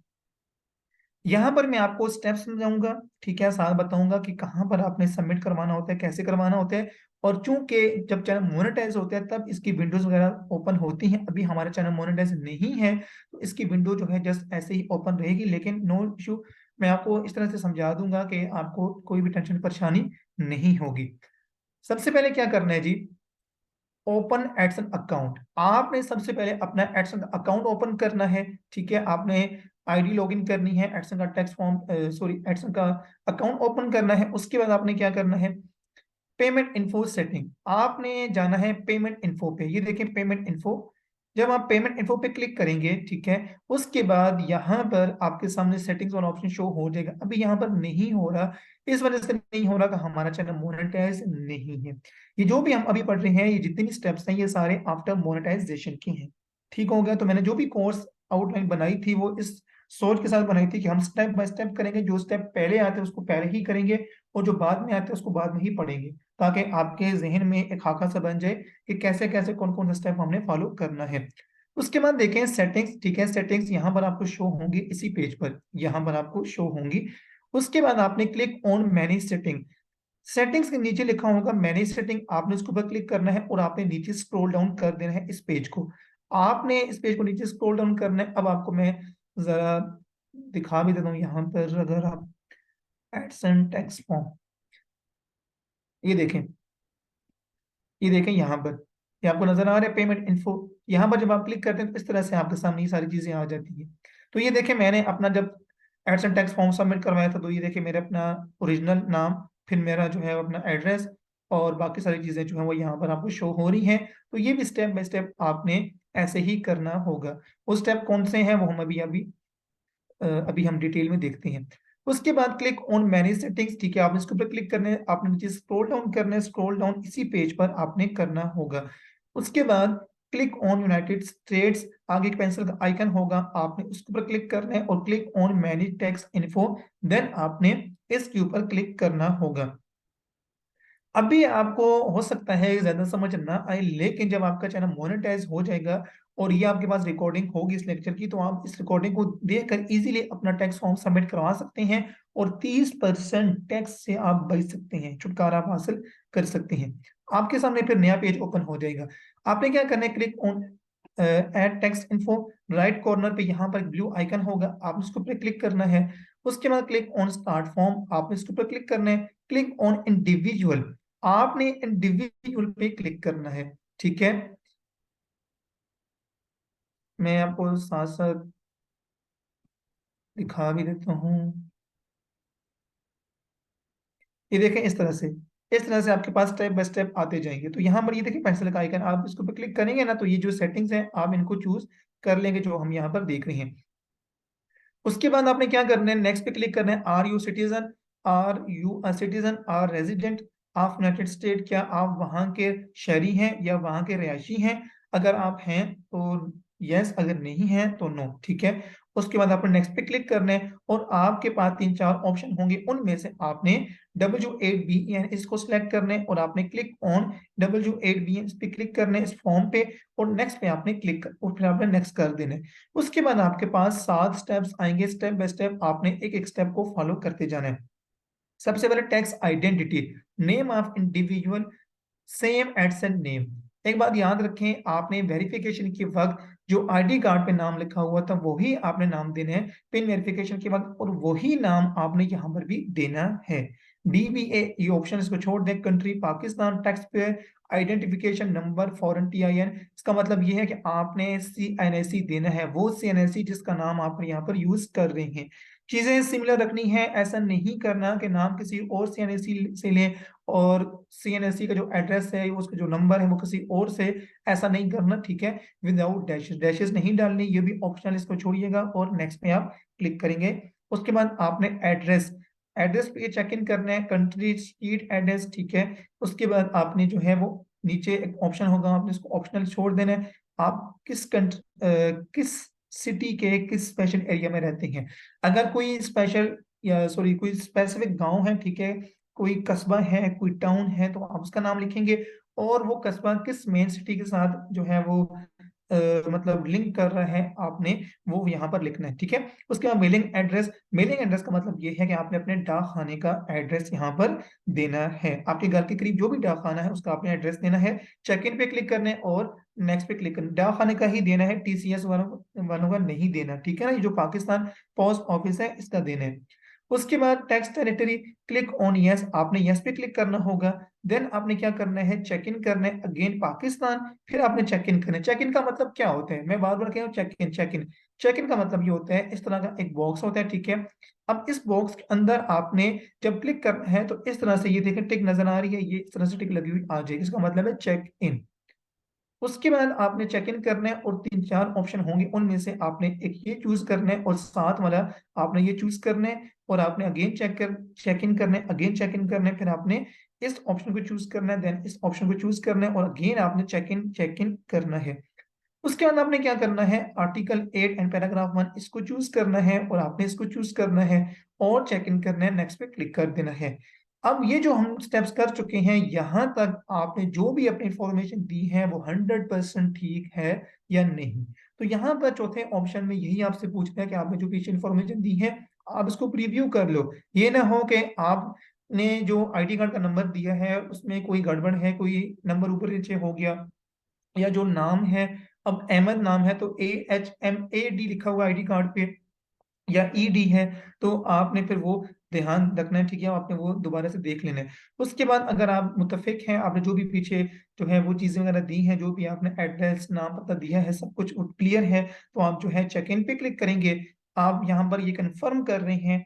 यहाँ पर मैं आपको स्टेप समझाऊंगा, ठीक है, साथ बताऊंगा कि कहाँ पर आपने सबमिट करवाना होता है, कैसे करवाना होता है। और चूंकि जब चैनल मोनेटाइज होता है तब इसकी विंडोज वगैरह ओपन होती हैं, अभी हमारा चैनल मोनेटाइज नहीं है तो इसकी विंडो जो है जस्ट ऐसे ही ओपन रहेगी, लेकिन नो इशू, मैं आपको इस तरह से समझा दूंगा कि आपको कोई भी टेंशन परेशानी नहीं होगी। सबसे पहले क्या करना है जी, ओपन एडसन अकाउंट। आपने सबसे पहले अपना एडसन अकाउंट ओपन करना है। ठीक है, आपने आईडी लॉगिन करनी है, एडसन का टैक्स फॉर्म, सॉरी, एडसन का अकाउंट ओपन करना है। उसके बाद आपने क्या करना है, पेमेंट इन्फो सेटिंग, आपने जाना है पेमेंट इन्फो पे। ये देखें पेमेंट इन्फो, जब आप पेमेंट इन्फो पे क्लिक करेंगे, ठीक है, उसके बाद यहाँ पर आपके सामने सेटिंग्स वाला ऑप्शन शो हो जाएगा। अभी यहाँ पर नहीं हो रहा, इस वजह से नहीं हो रहा कि हमारा चैनल मोनेटाइज नहीं है। ये जो भी हम अभी पढ़ रहे हैं, ये जितने भी स्टेप्स हैं, ये सारे आफ्टर मोनेटाइजेशन के हैं। ठीक हो गया। तो मैंने जो भी कोर्स आउटलाइन बनाई थी वो इस सोच के साथ बनाई थी कि हम स्टेप बाय स्टेप करेंगे, जो स्टेप पहले आते हैं उसको पहले ही करेंगे और जो बाद में आते हैं उसको बाद में ही पढ़ेंगे, ताकि आपके जहन में एक खाका सा बन जाए कि कैसे कैसे कौन कौन से स्टेप हमने फॉलो करना है। उसके बाद देखें सेटिंग्स, ठीक है, सेटिंग्स यहाँ पर आपको शो होंगी, इसी पेज पर यहाँ पर आपको शो होंगी। उसके बाद आपने click on manage setting, settings के नीचे लिखा होगा मैनेज सेटिंग, आपने उसके ऊपर क्लिक करना है और आपने नीचे स्क्रॉल डाउन कर देना है इस पेज को। आपने इस पेज को नीचे स्क्रॉल डाउन करना है। अब आपको मैं जरा दिखा भी देता हूँ यहाँ पर, अगर आप एडसन टैक्स फॉर्म, ये देखें, ये देखें यहाँ पर, ये आपको नजर आ रहा है पेमेंट इन्फो। यहाँ पर जब आप क्लिक करते हैं तो इस तरह से आपके सामने ये सारी चीजें आ जाती हैं। तो ये देखें, मैंने अपना जब ads and tax form submit करवाया था, तो ये देखें मेरा अपना ओरिजिनल नाम, फिर मेरा जो है अपना एड्रेस और बाकी सारी चीजें जो है वो यहाँ पर आपको शो हो रही हैं। तो ये भी स्टेप बाय स्टेप आपने ऐसे ही करना होगा। वो स्टेप कौन से हैं वो हम अभी अभी अभी हम डिटेल में देखते हैं। उसके बाद क्लिक ऑन मैनेज सेटिंग्स, ठीक है, आपने इसके ऊपर क्लिक करना है, आपने नीचे स्क्रॉल डाउन करना है, स्क्रॉल डाउन इसी पेज पर आपने करना होगा। उसके बाद क्लिक ऑन यूनाइटेड स्टेट्स, आगे एक पेंसिल का आइकन होगा, आपने उसके ऊपर क्लिक करना है और click on manage tax info, then आपने इसके ऊपर क्लिक करना होगा। अभी आपको हो सकता है ज्यादा समझ ना आए, लेकिन जब आपका चैनल मोनेटाइज हो जाएगा और ये आपके पास रिकॉर्डिंग होगी इस लेक्चर की, तो आप इस रिकॉर्डिंग को देखकर इजीली अपना टैक्स फॉर्म सबमिट करवा सकते हैं और 30% टैक्स से आप बच सकते हैं, छुटकारा आप हासिल कर सकते हैं। आपके सामने फिर नया पेज ओपन हो जाएगा। आपने क्या करना है, click on add tax info, right corner पे यहाँ पर ब्लू आइकन होगा, आप इसके ऊपर क्लिक करना है। उसके बाद क्लिक ऑन स्टार्ट फॉर्म, आपने इसके ऊपर क्लिक करना है। क्लिक ऑन इंडिविजुअल, आपने इंडिविजुअल पे क्लिक करना है। ठीक है, मैं आपको साथ साथ दिखा भी देता हूँ। ये देखें इस तरह से आपके पास स्टेप बाय स्टेप आते जाएंगे। तो यहाँ पर ये देखिए पेंसिल का आइकन, आप इसको पे क्लिक करेंगे ना तो ये जो सेटिंग्स हैं आप इनको चूज कर लेंगे जो हम यहाँ पर देख रहे हैं। उसके बाद आपने क्या करना है, नेक्स्ट पे क्लिक करना है। Are you citizen, are you a citizen, are resident of United State, क्या आप वहां के शहरी हैं या वहां के रहायशी हैं? अगर आप हैं तो यस, अगर नहीं है तो नो, ठीक है। उसके बाद आपने नेक्स्ट पे क्लिक करना है और आपके पास तीन चार ऑप्शन होंगे, उनमें से आपने W8BEN इसको सिलेक्ट करना है और आपने क्लिक ऑन W8BEN इस पे क्लिक करना है इस फॉर्म पे, और नेक्स्ट पे आपने क्लिक कर और फिर आपने नेक्स्ट कर देना है। उसके बाद आपके पास 7 स्टेप्स आएंगे, स्टेप बाय स्टेप आपने एक एक स्टेप को फॉलो करते जाना है। सबसे पहले tax identity, name of individual same ads and name. एक बात याद रखें, आपने वेरिफिकेशन के वक्त जो आईडी कार्ड पे नाम लिखा हुआ था वही आपने नाम देना है पिन वेरिफिकेशन के वक्त, और वही नाम आपने यहाँ पर भी देना है। DBA ये ऑप्शन इसको छोड़ दें। Country Pakistan, tax payer identification number foreign TIN, इसका मतलब ये है कि आपने CNIC देना है, वो CNIC जिसका नाम आप यहाँ पर यूज कर रहे हैं। चीजें सिमिलर रखनी है, ऐसा नहीं करना कि नाम किसी और CNIC से लें और CNSC का जो एड्रेस है उसका जो नंबर है वो किसी और से, ऐसा नहीं करना, ठीक है। विदाउट डैशेस, डैशेस नहीं डालनी, ये भी ऑप्शनल, इसको छोड़िएगा और नेक्स्ट पे आप क्लिक करेंगे। उसके बाद आपने एड्रेस, एड्रेस पे चेक इन करना है, कंट्री स्ट्रीट एड्रेस, ठीक है। उसके बाद आपने जो है वो नीचे एक ऑप्शन होगा, आपने इसको ऑप्शनल छोड़ देना है। आप किस सिटी के किस स्पेशल एरिया में रहते हैं। अगर कोई स्पेशल या सॉरी कोई स्पेसिफिक गांव है, ठीक है, कोई कस्बा है, कोई टाउन है, तो आप उसका नाम लिखेंगे, और वो कस्बा किस मेन सिटी के साथ जो है वो मतलब लिंक कर रहा है आपने, वो यहाँ पर लिखना है, ठीक है। उसके बाद मेलिंग एड्रेस, मेलिंग एड्रेस का मतलब ये है कि आपने अपने डाक खाने का एड्रेस यहाँ पर देना है, आपके घर के करीब जो भी डाक खाना है उसका आपने एड्रेस देना है। चेक इन पे क्लिक करना है और नेक्स्ट पे क्लिक करना, डाक खाने का ही देना है, TCS वालों का नहीं देना, ठीक है ना। ये जो पाकिस्तान पोस्ट ऑफिस है इसका देना है। उसके बाद tax territory, click on yes, आपने यस पे क्लिक करना होगा। देन आपने क्या करना है, चेक इन करना है अगेन पाकिस्तान, फिर आपने चेक इन करना है। चेक इन का मतलब क्या होता है, मैं बार बार कह रहा हूँ, check in check in. Check in का मतलब ये होता है, इस तरह का एक बॉक्स होता है, ठीक है। अब इस बॉक्स के अंदर आपने जब क्लिक करना है तो इस तरह से ये देखें टिक नजर आ रही है, ये इस तरह से टिक लगी हुई आ जाएगी, इसका मतलब है चेक इन। उसके बाद आपने चेक इन करना है और तीन चार ऑप्शन होंगे, उनमें से आपने एक ये चूज करना है और साथ वाला आपने ये चूज करना है, और आपने अगेन चेक इन करना है, अगेन चेक इन करना है, फिर आपने इस ऑप्शन को चूज करना है, देन इस ऑप्शन को चूज करना है और अगेन आपने चेक इन करना है। उसके बाद आपने क्या करना है, आर्टिकल 8 एंड पैराग्राफ 1 इसको चूज करना है और आपने इसको चूज करना है और चेक इन करना है, नेक्स्ट पे क्लिक कर देना है। अब ये जो हम स्टेप्स कर चुके हैं, यहां तक आपने जो भी अपनी इंफॉर्मेशन दी है वो 100% ठीक है या नहीं। तो यहाँ पर चौथे ऑप्शन में यही आपसे पूछता है कि आपने जो पीछे इंफॉर्मेशन दी है आप इसको प्रीव्यू कर लो। ये ना हो कि आपने जो ID कार्ड का नंबर दिया है उसमें कोई गड़बड़ है, कोई नंबर ऊपर नीचे हो गया, या जो नाम है, अब अहमद नाम है तो AHMAD लिखा हुआ ID कार्ड पे, या ED है, तो आपने फिर वो ध्यान रखना है, ठीक है, आपने वो दोबारा से देख लेना है। उसके बाद अगर आप मुतफिक हैं, आपने जो भी पीछे जो है वो चीजें वगैरह दी हैं, जो भी आपने एड्रेस नाम पता दिया है, सब कुछ क्लियर है, तो आप जो है चेक इन पे क्लिक करेंगे। आप यहाँ पर ये कंफर्म कर रहे हैं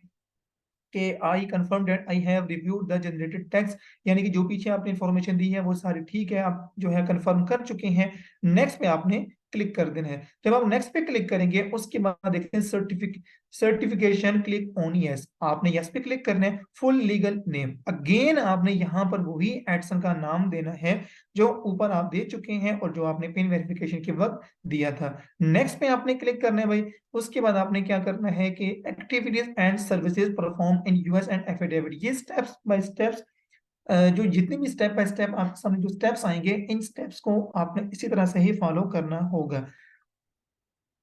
कि I confirm that I have reviewed the generated text, यानी कि जो पीछे आपने इंफॉर्मेशन दी है वो सारी ठीक है, आप जो है कंफर्म कर चुके हैं। नेक्स्ट पे आपने क्लिक कर देना है। जब आप नेक्स्ट पे क्लिक करेंगे उसके बाद देखते हैं सर्टिफिकेशन, क्लिक ऑन यस, आपने यस पे क्लिक करना है। फुल लीगल नेम, अगेन आपने यहाँ पर वही एडसन का नाम देना है जो ऊपर आप दे चुके हैं और जो आपने पिन वेरिफिकेशन के वक्त दिया था। नेक्स्ट पे आपने क्लिक करना है भाई। उसके बाद आपने क्या करना है कि activities and services perform in US and affidavit, ये स्टेप्स बाय स्टेप्स, जो जितने भी स्टेप बाय स्टेप आपके सामने जो स्टेप्स आएंगे, इन स्टेप्स को आपने इसी तरह से ही फॉलो करना होगा।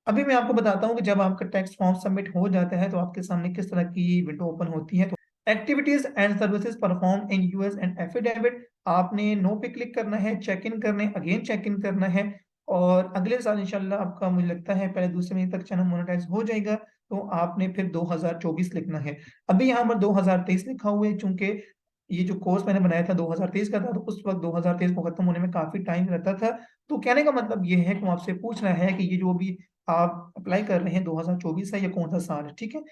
अभी मैं आपको बताता हूँ कि जब आपका टैक्स फॉर्म सबमिट हो जाता है तो आपके सामने किस तरह की विंडो ओपन होती है। तो activities and services perform in US and affidavit, आपने नो पे क्लिक करना है, चेक इन करना है, अगेन चेक इन करना है, और अगले साल इंशाल्लाह आपका मुझे लगता है पहले दूसरे महीने तक चैनल मोनेटाइज हो जाएगा, तो आपने फिर 2024 लिखना है। अभी यहाँ पर 2023 लिखा हुआ है, चूंकि ये जो कोर्स मैंने बनाया था 2023 का था, तो उस वक्त 2023 को खत्म होने में काफी टाइम रहता था। तो कहने का मतलब ये है कि वो आपसे पूछ रहा है कि ये जो भी आप अप्लाई कर रहे हैं 2024 है या कौन सा साल है, ठीक है।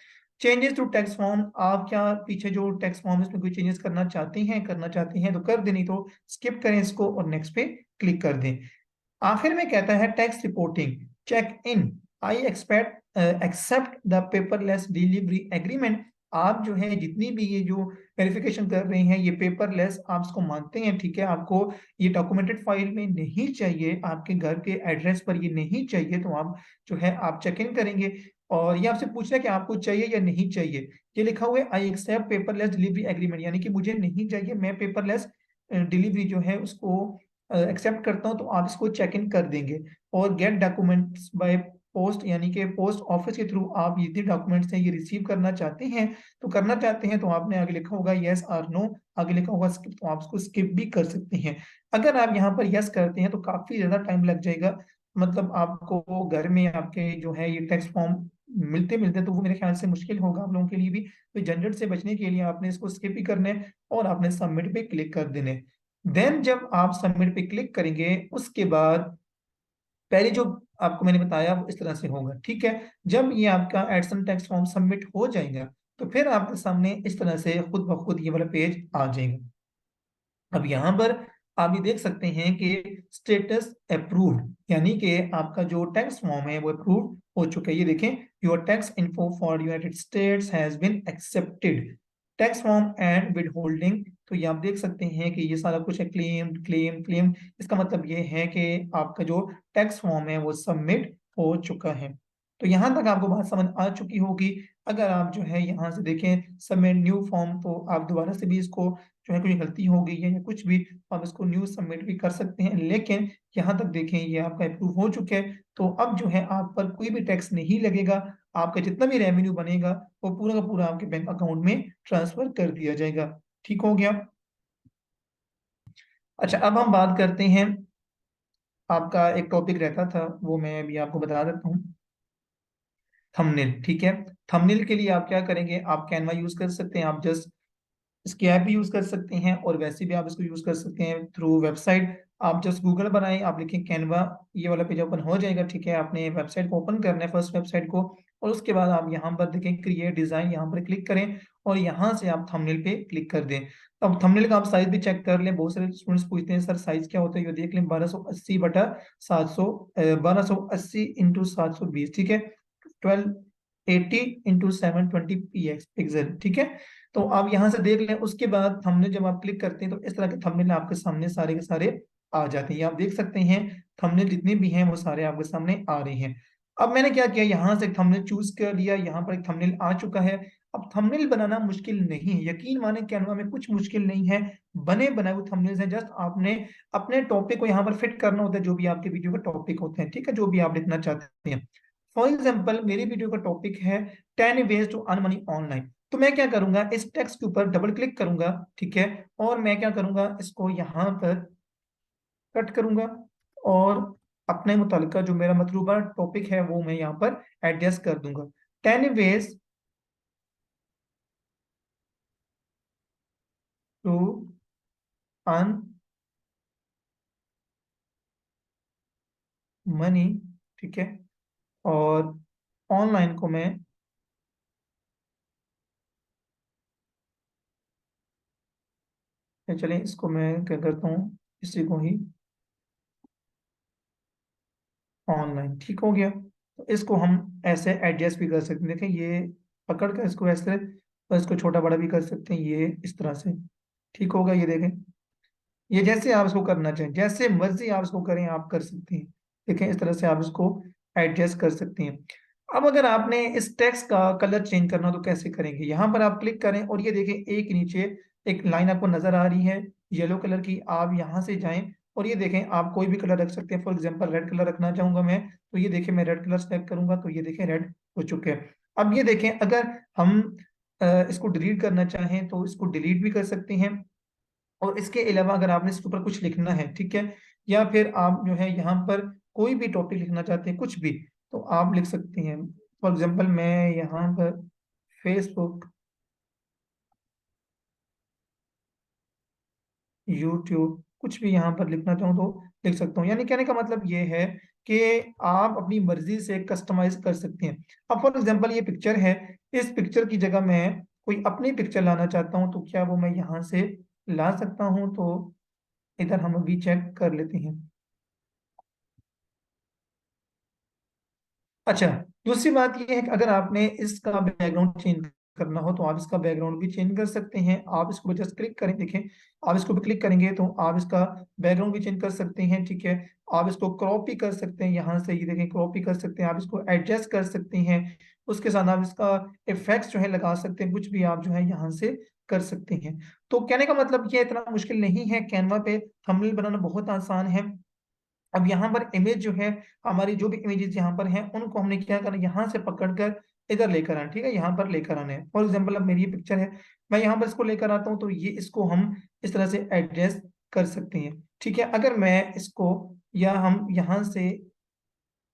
चेंजेस टू टैक्स फॉर्म, आप क्या पीछे जो टैक्स फॉर्म है उसमें कोई चेंजेस करना चाहती हैं तो कर दें, नहीं तो स्किप करें इसको और नेक्स्ट पे क्लिक कर दें। आखिर में कहता है tax reporting, check in, I accept the paperless delivery agreement. आप जो है जितनी भी ये जो वेरिफिकेशन कर रहे हैं ये पेपरलेस आप इसको मानते हैं, ठीक है। आपको ये डॉक्यूमेंटेड फाइल में नहीं चाहिए, आपके घर के एड्रेस पर ये नहीं चाहिए, तो आप जो है आप चेक इन करेंगे और ये आपसे पूछ रहा है कि आपको चाहिए या नहीं चाहिए। ये लिखा हुआ है I accept paperless delivery agreement, यानी कि मुझे नहीं चाहिए, मैं पेपरलेस डिलीवरी जो है उसको एक्सेप्ट करता हूँ, तो आप इसको चेक इन कर देंगे। और गेट डॉक्यूमेंट्स बाय पोस्ट, यानी कि पोस्ट ऑफिस के थ्रू आप ये डॉक्यूमेंट्स हैं ये रिसीव करना चाहते हैं, तो करना चाहते हैं तो आपने आगे लिखा होगा यस और नो, आगे लिखा होगा स्किप, तो आप इसको स्किप भी कर सकते हैं। अगर आप यहाँ पर यस करते हैं तो काफी ज्यादा टाइम लग जाएगा, मतलब आपको घर में आपके जो है ये टैक्स फॉर्म मिलते मिलते तो वो मेरे ख्याल से मुश्किल होगा आप लोगों के लिए भी। तो झंझट से बचने के लिए आपने इसको स्किप ही करना है और आपने सबमिट पे क्लिक कर देना है। देन जब आप सबमिट पे क्लिक करेंगे उसके बाद पहले जो आपको मैंने बताया वो इस तरह से होगा, ठीक है। जब ये आपका एडसन टैक्स फॉर्म सबमिट हो जाएगा तो फिर आपके सामने इस तरह से खुद ब खुद ये वाला पेज आ जाएगा। अब यहाँ पर आप ये देख सकते हैं कि स्टेटस अप्रूव्ड, यानी कि आपका जो टैक्स फॉर्म है वो अप्रूव हो चुका है। ये देखें, your tax info for United States has been accepted, tax form and withholding. तो ये आप देख सकते हैं कि ये सारा कुछ है, क्लेम क्लेम क्लेम। इसका मतलब ये है कि आपका जो टैक्स फॉर्म है वो सबमिट हो चुका है। तो यहाँ तक आपको बात समझ आ चुकी होगी। अगर आप जो है यहाँ से देखें सबमिट न्यू फॉर्म, तो आप दोबारा से भी इसको जो है कोई गलती हो गई है या कुछ भी, आप इसको न्यू सबमिट भी कर सकते हैं। लेकिन यहाँ तक देखें ये आपका अप्रूव हो चुका है, तो अब जो है आप पर कोई भी टैक्स नहीं लगेगा, आपका जितना भी रेवेन्यू बनेगा वो पूरा का पूरा आपके बैंक अकाउंट में ट्रांसफर कर दिया जाएगा। ठीक हो गया। अच्छा, अब हम बात करते हैं, आपका एक टॉपिक रहता था वो मैं अभी आपको बता देता हूँ, थंबनेल, ठीक है। थंबनेल के लिए आप क्या करेंगे, आप कैनवा यूज कर सकते हैं, आप जस्ट इसकी ऐप भी यूज कर सकते हैं और वैसे भी आप इसको यूज कर सकते हैं थ्रू वेबसाइट। आप जस्ट गूगल बनाएं, आप लिखें कैनवा, ये वाला पेज ओपन हो जाएगा, ठीक है। आपने वेबसाइट को ओपन करना है, फर्स्ट वेबसाइट को, और उसके बाद आप यहाँ पर देखें क्रिएट डिजाइन, यहाँ पर क्लिक करें और यहाँ से आप थंबनेल पे क्लिक कर दें। अब थंबनेल का आप साइज भी चेक कर लें, बहुत सारे स्टूडेंट्स पूछते हैं सर साइज क्या होता है, ये देख लें 1280/720, ठीक है, 1280x720 पिक्सल, ठीक है। तो आप यहाँ से देख लें। उसके बाद थंबनेल जब आप क्लिक करते हैं तो इस तरह के थंबनेल आपके सामने सारे के सारे आ जाते हैं। ये आप देख सकते हैं थंबनेल जितने भी हैं वो सारे आपके सामने आ रहे हैं। अब मैंने क्या किया, यहाँ से एक थंबनेल चूज कर लिया, यहाँ पर एक थंबनेल आ चुका है। अब थंबनेल बनाना मुश्किल नहीं है, यकीन माने कैनवा में कुछ मुश्किल नहीं है, बने बनाए हुए थंबनेल्स हैं। जस्ट आपने अपने टॉपिक को यहाँ पर फिट करना होता है, जो भी आपके वीडियो का टॉपिक होते हैं, ठीक है, जो भी आप लिखना चाहते हैं। फॉर एग्जाम्पल मेरी वीडियो का टॉपिक है 10 ways to earn money online, तो मैं क्या करूंगा इस टेक्स्ट के ऊपर डबल क्लिक करूंगा, ठीक है, और मैं क्या करूंगा इसको यहाँ पर कट करूंगा और अपने मुतालिका जो मेरा मतलूबा टॉपिक है वो मैं यहाँ पर एडजस्ट कर दूंगा। 10 ways टू अर्न मनी, ठीक है, और ऑनलाइन को मैं, चलें इसको मैं क्या करता हूँ, इसी को ही ऑनलाइन, ठीक हो गया। तो इसको हम ऐसे एडजस्ट भी कर सकते हैं, देखें ये पकड़ कर इसको ऐसे, और इसको छोटा बड़ा भी कर सकते हैं ये इस तरह से, ठीक होगा। ये देखें, ये जैसे आप इसको करना चाहें जैसे मर्जी आप इसको करें आप कर सकते हैं। देखें इस तरह से आप इसको एडजस्ट कर सकते हैं। अब अगर आपने इस टेक्स्ट का कलर चेंज करना हो तो कैसे करेंगे, यहाँ पर आप क्लिक करें और ये देखें एक नीचे एक लाइन आपको नजर आ रही है येलो कलर की, आप यहाँ से जाएं और ये देखें आप कोई भी कलर रख सकते हैं। फॉर एग्जांपल रेड कलर रखना चाहूंगा मैं, तो ये देखें मैं रेड कलर सेलेक्ट करूंगा तो ये देखें रेड हो चुके हैं। अब ये देखें अगर हम इसको डिलीट करना चाहें तो इसको डिलीट भी कर सकते हैं। और इसके अलावा अगर आपने इसके ऊपर कुछ लिखना है, ठीक है, या फिर आप जो है यहाँ पर कोई भी टॉपिक लिखना चाहते हैं कुछ भी, तो आप लिख सकते हैं। फॉर एग्जांपल मैं यहाँ पर फेसबुक, यूट्यूब कुछ भी यहाँ पर लिखना चाहूँ तो लिख सकता हूँ। यानी कहने का मतलब ये है कि आप अपनी मर्जी से कस्टमाइज कर सकते हैं। अब फॉर एग्जांपल ये पिक्चर है, इस पिक्चर की जगह मैं कोई अपनी पिक्चर लाना चाहता हूं, तो क्या वो मैं यहाँ से ला सकता हूं? तो इधर हम अभी चेक कर लेते हैं। अच्छा, दूसरी बात ये है कि अगर आपने इसका बैकग्राउंड चेंज करना हो तो आप इसका बैकग्राउंड भी चेंज कर सकते हैं। आप इसको जस्ट क्लिक करें, देखें, आप इसको भी क्लिक करेंगे तो आप इसका बैकग्राउंड भी चेंज कर सकते हैं। ठीक है, आप इसको क्रॉप भी कर सकते हैं, यहाँ से ये देखें क्रॉप भी कर सकते हैं, आप इसको एडजस्ट कर सकते हैं। उसके साथ आप इसका इफेक्ट्स जो है लगा सकते हैं, कुछ भी आप जो है यहाँ से कर सकते हैं। तो कहने का मतलब ये इतना मुश्किल नहीं है, कैनवा पे थंबनेल बनाना बहुत आसान है। अब यहाँ पर इमेज जो है, हमारी जो भी इमेजेस यहाँ पर हैं उनको हमने क्या करना, यहाँ से पकड़कर इधर लेकर आना। ठीक है, यहाँ पर लेकर आना है। फॉर एग्जाम्पल अब मेरी ये पिक्चर है, मैं यहाँ पर इसको लेकर आता हूँ, तो ये इसको हम इस तरह से एडजस्ट कर सकते हैं। ठीक है, अगर मैं इसको या हम यहाँ से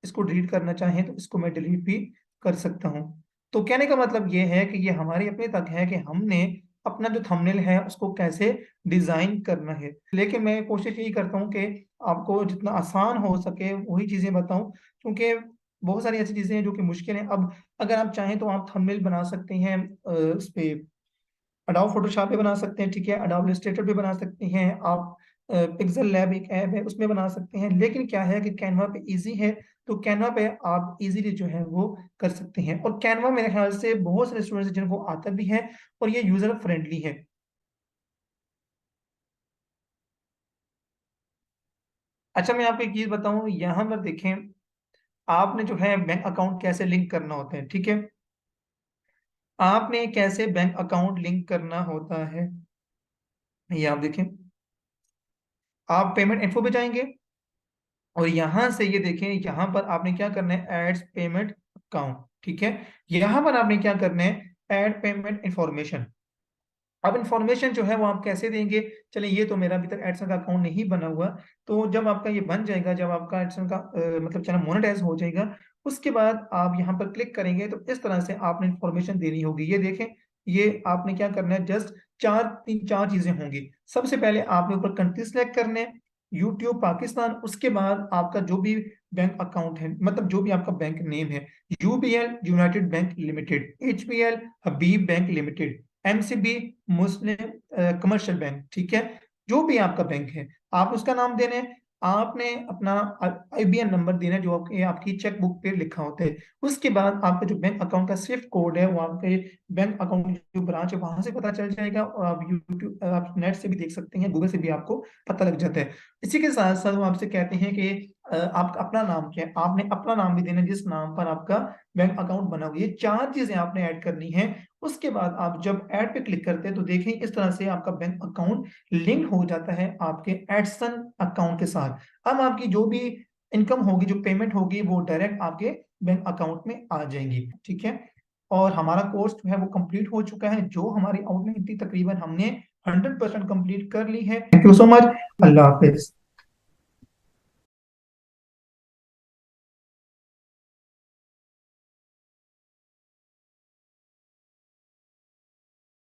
इसको डिलीट करना चाहें तो इसको मैं डिलीट भी कर सकता हूँ। तो कहने का मतलब ये है कि ये हमारे अपने तक है कि हमने अपना जो थंबनेल है उसको कैसे डिजाइन करना है। लेकिन मैं कोशिश यही करता हूँ कि आपको जितना आसान हो सके वही चीजें बताऊं, क्योंकि बहुत सारी ऐसी चीजें हैं जो कि मुश्किल हैं। अब अगर आप चाहें तो आप थंबनेल बना सकते हैं उस पे अडोब फोटोशॉप पे बना सकते हैं। ठीक है, अडोब इलस्ट्रेटर पे बना सकते हैं आप, पिक्सल लैब एक ऐप है उसमें बना सकते हैं। लेकिन क्या है कि कैनवा पे इजी है, तो कैनवा पे आप इजीली जो है वो कर सकते हैं। और कैनवा मेरे ख्याल से बहुत सारे स्टूडेंट्स हैं जिनको आता भी है, और ये यूजर फ्रेंडली है। अच्छा, मैं आपको एक चीज बताऊं, यहाँ पर देखें, आपने जो है बैंक अकाउंट कैसे लिंक करना होता है। ठीक है, आपने कैसे बैंक अकाउंट लिंक करना होता है, ये आप देखें। आप पेमेंट इन्फो पे जाएंगे और यहां से ये देखें, यहां पर आपने क्या करना है, एड्स पेमेंट अकाउंट। ठीक है, यहां पर आपने क्या करना है, ऐड पेमेंट इंफॉर्मेशन। अब इंफॉर्मेशन जो है वो आप कैसे देंगे? चलिए, ये तो मेरा अभी तक एडसन का अकाउंट नहीं बना हुआ, तो जब आपका ये बन जाएगा, जब आपका एडसन का मतलब चैनल मोनेटाइज हो जाएगा, उसके बाद आप यहाँ पर क्लिक करेंगे तो इस तरह से आपने इंफॉर्मेशन देनी होगी। ये देखें, ये आपने क्या करना है, जस्ट चार चीजें होंगी। सबसे पहले आपने ऊपर कंट्री सेलेक्ट करने हैं, यूट्यूब पाकिस्तान, उसके बाद आपका जो भी बैंक अकाउंट है, मतलब जो भी आपका बैंक नेम है, UBL united bank limited, HBL Habib bank limited, MCB Muslim commercial bank. ठीक है, जो भी आपका बैंक है आप उसका नाम देने हैं। आपने अपना आईबीएन नंबर देना है जो आपकी चेक बुक पे लिखा होता है। उसके बाद आपका जो बैंक अकाउंट का स्विफ्ट कोड है वो आपके बैंक अकाउंट जो ब्रांच है वहां से पता चल जाएगा, और आप यूट्यूब आप नेट से भी देख सकते हैं, गूगल से भी आपको पता लग जाता है। इसी के साथ साथ वो आपसे कहते हैं कि आपका अपना नाम क्या है, आपने अपना नाम भी देना है जिस नाम पर आपका बैंक अकाउंट बना हुआ है। ये चार चीजें आपने ऐड करनी है। उसके बाद आप जब ऐड पे क्लिक करते हैं तो देखें इस तरह से आपका बैंक अकाउंट लिंक हो जाता है आपके एडसन अकाउंट के साथ। अब आपकी जो भी इनकम होगी, जो पेमेंट होगी, वो डायरेक्ट आपके बैंक अकाउंट में आ जाएंगी। ठीक है, और हमारा कोर्स जो है वो कंप्लीट हो चुका है। जो हमारी आउटलाइन थी तकरीबन हमने 100% कंप्लीट कर ली है। Thank you so much. Allah Hafiz.